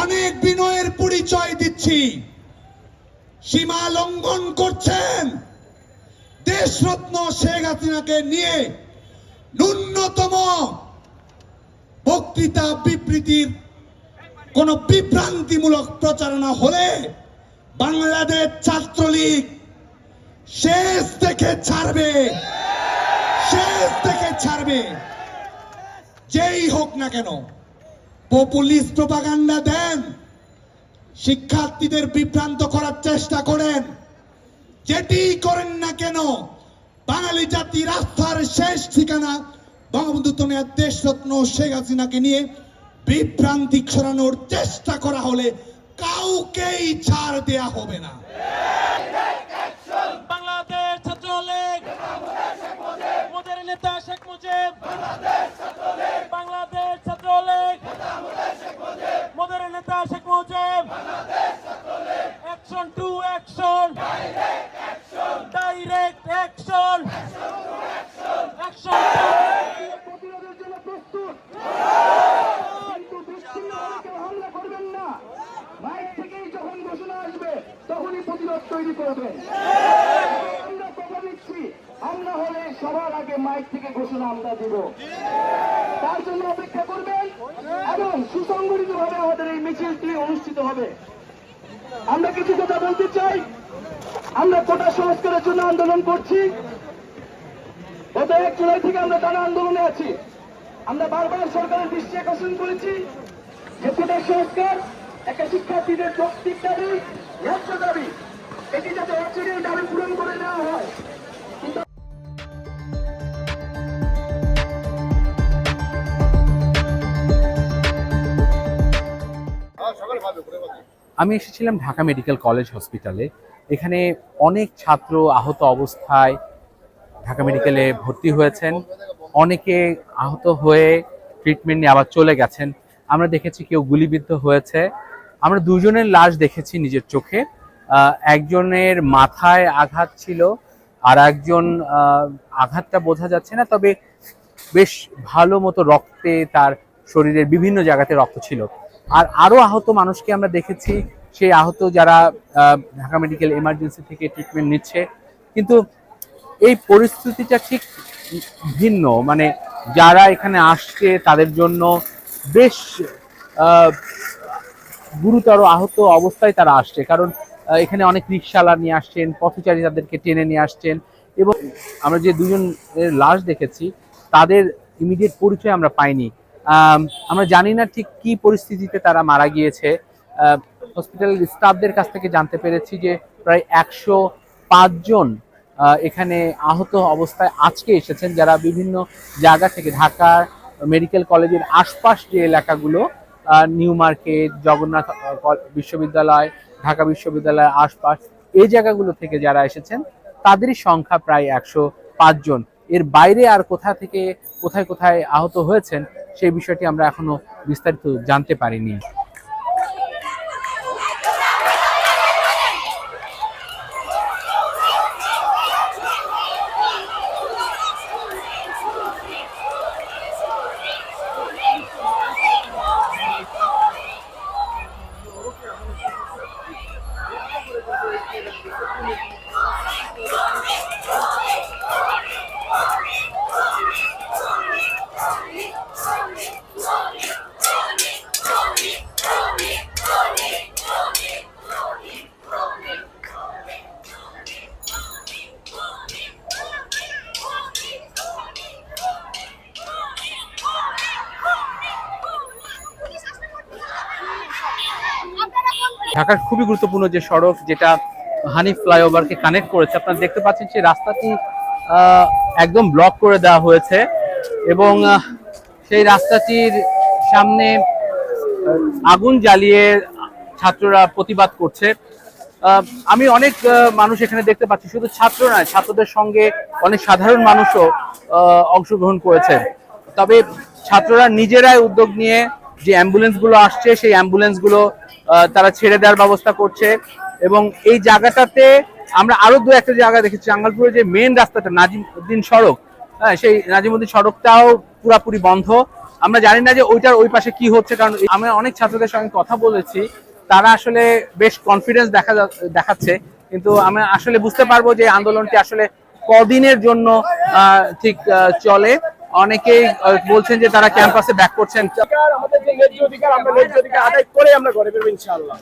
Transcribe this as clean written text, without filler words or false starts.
অনেক বিনয়ের পরিচয় দিচ্ছি, সীমা লঙ্ঘন করছেন। দেশরত্ন শেখ হাসিনাকে নিয়ে ন্যূনতম বক্তৃতা বিবৃতির কোন বিভ্রান্তিমূলক প্রচারণা হলে বাংলাদেশ ছাত্রলীগ শেষ থেকে ছাড়বে, শেষ থেকে ছাড়বে। যেই হোক না কেন, পপুলিস্ট প্রপাগান্ডা দেন, শিক্ষার্থীদের বিভ্রান্ত করার চেষ্টা করেন, যেটি করেন না কেন, বাঙালি জাতির আস্থার শেষ ঠিকানা বঙ্গবন্ধু দেশরত্ন শেখ হাসিনাকে নিয়ে বিভ্রান্তি ছড়ানোর চেষ্টা করা হলে কাউকেই ছাড় দেয়া হবে না। বাংলাদেশ ছাত্রলীগ, মোদের নেতা শেখ মুজিব, বাংলাদেশ ছাত্রলীগ, মোদের নেতা Sheikh Mujib, action to action, direct action, action প্রতিরোধের জন্য প্রস্তুত, কিন্তু বিচ্ছিন্নভাবে হামলা করবেন না। মাইক থেকেই যখন ঘোষণা আসবে তখনই প্রতিরোধ তৈরি করবেন। আমরা কথা দিচ্ছি, আমরা হলে সবার আগে মাইক থেকে ঘোষণা আমরা দিব। তার জন্য অপেক্ষা করবেন এবং সুসংগঠিতভাবে আমাদের এই মিছিলটি অনুষ্ঠিত হবে। আমরা কিছু কথা বলতে চাই। আমরা কোটা সংস্কারের জন্য আন্দোলন করছি। গত 1 জুলাই থেকে আমরা টানা আন্দোলনে আছি। আমরা বারবার সরকারের দৃষ্টি আকর্ষণ করেছি যে কোটা সংস্কার একটা শিক্ষার্থীদের যৌক্তিক দাবি, ন্যায্য দাবি, এটি যাতে অচিরেই দাবি পূরণ করে নেওয়া হয়। আমি এসেছিলাম ঢাকা মেডিকেল কলেজ হসপিটালে। এখানে অনেক ছাত্র আহত অবস্থায় ঢাকা মেডিকেলে ভর্তি হয়েছেন। অনেকে আহত হয়ে ট্রিটমেন্ট নিয়ে আবার চলে গেছেন। আমরা দেখেছি কেউ গুলিবিদ্ধ হয়েছে। আমরা দুজনের লাশ দেখেছি নিজের চোখে। একজনের মাথায় আঘাত ছিল, আর একজন আঘাতটা বোঝা যাচ্ছে না, তবে বেশ ভালো মতো রক্তে তার শরীরের বিভিন্ন জায়গাতে রক্ত ছিল। আর আরো আহত মানুষকে আমরা দেখেছি, সেই আহত যারা ঢাকা মেডিকেল এমার্জেন্সি থেকে ট্রিটমেন্ট নিচ্ছে। কিন্তু এই পরিস্থিতিটা ঠিক ভিন্ন, মানে যারা এখানে আসছে তাদের জন্য বেশ গুরুতর আহত অবস্থায় তারা আসছে, কারণ এখানে অনেক রিকশাওয়ালা নিয়ে আসছেন, পথচারী তাদেরকে টেনে নিয়ে আসছেন। এবং আমরা যে দুজনের লাশ দেখেছি তাদের ইমিডিয়েট পরিচয় আমরা পাইনি। আমরা জানি না ঠিক কি পরিস্থিতিতে তারা মারা গিয়েছে। হসপিটালের স্টাফদের কাছ থেকে জানতে পেরেছি যে প্রায় 105 জন এখানে আহত অবস্থায় আজকে এসেছেন, যারা বিভিন্ন জায়গা থেকে, ঢাকা মেডিকেল কলেজের আশপাশ যে এলাকাগুলো, নিউ মার্কেট, জগন্নাথ বিশ্ববিদ্যালয়, ঢাকা বিশ্ববিদ্যালয়ের আশপাশ, এই জায়গাগুলো থেকে যারা এসেছেন তাদেরই সংখ্যা প্রায় 105 জন। এর বাইরে আর কোথায় কোথায় আহত হয়েছেন সেই বিষয়টি আমরা এখনো বিস্তারিত জানতে পারিনি। ঢাকার খুবই গুরুত্বপূর্ণ যে সড়ক, যেটা হানিফ ফ্লাইওভারকে কানেক্ট করেছে, আপনারা দেখতে পাচ্ছেন সেই রাস্তাটি একদম ব্লক করে দেওয়া হয়েছে এবং সেই রাস্তাটির সামনে আগুন জ্বালিয়ে ছাত্ররা প্রতিবাদ করছে। আমি অনেক মানুষ এখানে দেখতে পাচ্ছি, শুধু ছাত্র নয়, ছাত্রদের সঙ্গে অনেক সাধারণ মানুষও অংশগ্রহণ করেছে। তবে ছাত্ররা নিজেরাই উদ্যোগ নিয়ে যে অ্যাম্বুলেন্সগুলো আসছে সেই অ্যাম্বুলেন্সগুলো তারা ছেড়ে দেওয়ার ব্যবস্থা করছে। এবং এই জায়গাটাতে আমরা আরো দু একটা জায়গা দেখেছি, জাঙ্গালপুরের যে মেন রাস্তাটা নাজিমউদ্দিন সড়ক, হ্যাঁ, সেই নাজিমউদ্দিন সড়কটাও পুরাপুরি বন্ধ। আমরা জানি না যে ওইটার ওই পাশে কি হচ্ছে, কারণ আমি অনেক ছাত্রদের সঙ্গে কথা বলেছি, তারা আসলে বেশ কনফিডেন্স দেখাচ্ছে, কিন্তু আমি আসলে বুঝতে পারবো যে আন্দোলনটি আসলে কদিনের জন্য ঠিক চলে। অনেকেই বলছেন যে তারা ক্যাম্পাসে ব্যাক করছেন। আমাদের যে ন্যায্য অধিকার আমরা ন্যায্য অধিকার আদায় করে আমরা ঘরে বেরোবো ইনশাআল্লাহ।